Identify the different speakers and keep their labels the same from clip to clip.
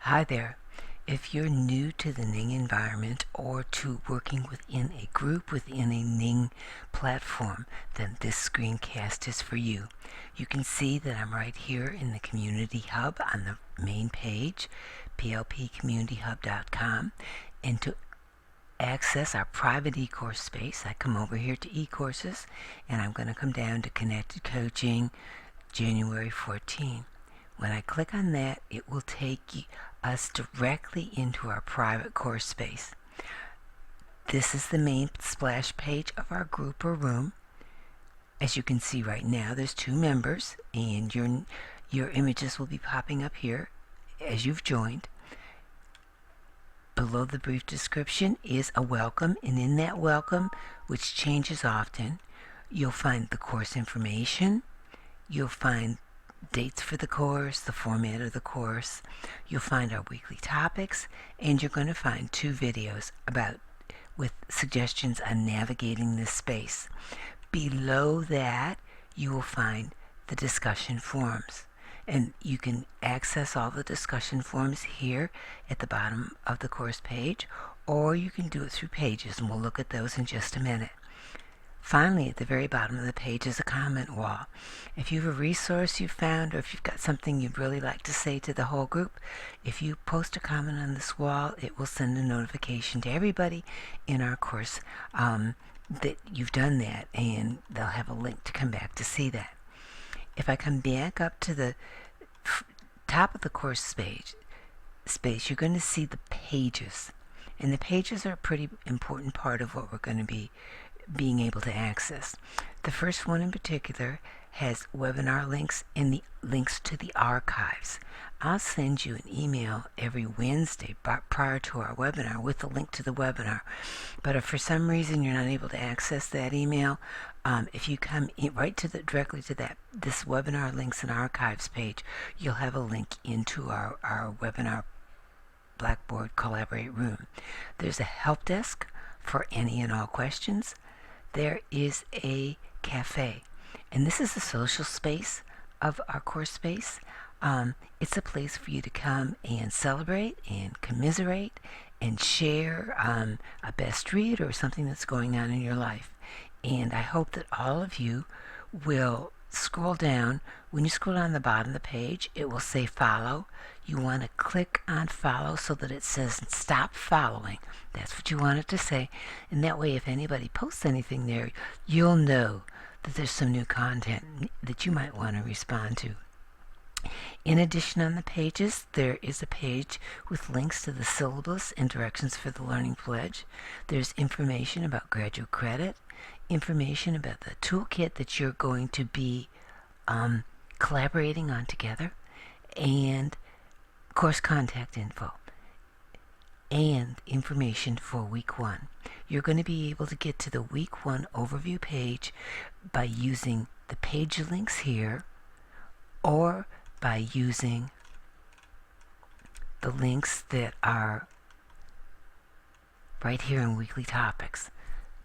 Speaker 1: Hi there. If you're new to the Ning environment or to working within a group within a Ning platform, then this screencast is for you. You can see that I'm right here in the Community Hub on the main page, plpcommunityhub.com, and to access our private e-course space, I come over here to e-courses, and I'm going to come down to Connected Coaching January 14. When I click on that, it will take us directly into our private course space. This is the main splash page of our group or room. As you can see right now, there's 2 members, and your images will be popping up here as you've joined. Below the brief description is a welcome, and in that welcome, which changes often, you'll find the course information, you'll find dates for the course, the format of the course, you'll find our weekly topics, and you're going to find 2 videos with suggestions on navigating this space. Below that, you will find the discussion forums, and you can access all the discussion forums here at the bottom of the course page, or you can do it through Pages, and we'll look at those in just a minute. Finally, at the very bottom of the page is a comment wall. If you have a resource you found, or if you've got something you'd really like to say to the whole group, if you post a comment on this wall, it will send a notification to everybody in our course that you've done that, and they'll have a link to come back to see that. If I come back up to the top of the course space, you're going to see the pages. And the pages are a pretty important part of what we're going to be being able to access. The first one in particular has webinar links and the links to the archives. I'll send you an email every Wednesday prior to our webinar with the link to the webinar. But if for some reason you're not able to access that email, if you come directly to this webinar links and archives page, you'll have a link into our webinar Blackboard Collaborate room. There's a help desk for any and all questions. There is a cafe, and this is the social space of our course space. It's a place for you to come and celebrate and commiserate and share a best read or something that's going on in your life. And I hope that all of you will scroll down. When you scroll down the bottom of the page, it will say follow. You want to click on follow so that it says stop following. That's what you want it to say. And that way, if anybody posts anything there, you'll know that there's some new content that you might want to respond to. In addition, on the pages, there is a page with links to the syllabus and directions for the Learning Pledge. There's information about graduate credit, information about the toolkit that you're going to be collaborating on together, and course contact info, and information for week 1. You're going to be able to get to the week 1 overview page by using the page links here, or by using the links that are right here in weekly topics.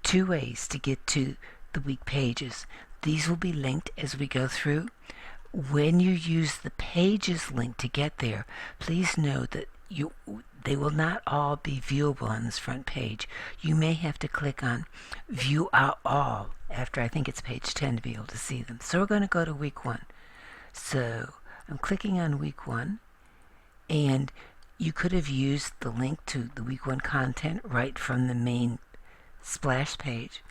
Speaker 1: 2 ways to get to the week pages. These will be linked as we go through. When you use the pages link to get there, please know that they will not all be viewable on this front page. You may have to click on view all after I think it's page 10 to be able to see them. So we're going to go to week 1. So I'm clicking on week 1, and you could have used the link to the week 1 content right from the main splash page.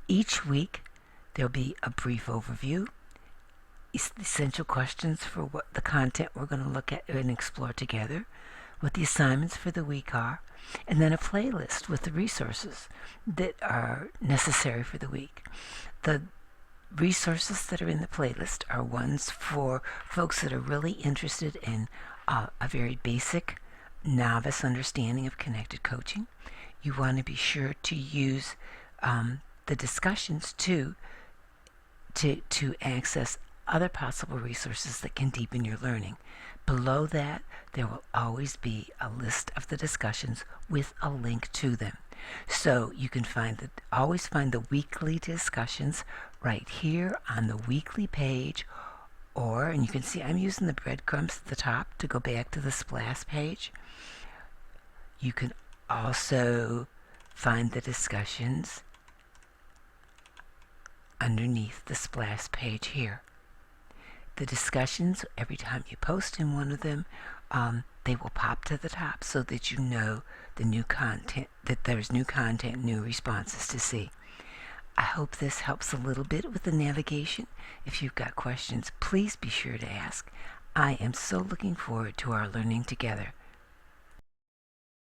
Speaker 1: Each week there'll be a brief overview, essential questions for what the content we're going to look at and explore together, what the assignments for the week are, and then a playlist with the resources that are necessary for the week. The resources that are in the playlist are ones for folks that are really interested in a very basic novice understanding of connected coaching. You want to be sure to use the discussions to access other possible resources that can deepen your learning. Below that, there will always be a list of the discussions with a link to them. So you can always find the weekly discussions right here on the weekly page, Or, and you can see I'm using the breadcrumbs at the top to go back to the splash page. You can also find the discussions underneath the splash page here. The discussions, every time you post in one of them, they will pop to the top so that you know the new content, that there's new content, new responses to see. I hope this helps a little bit with the navigation. If you've got questions, please be sure to ask. I am so looking forward to our learning together.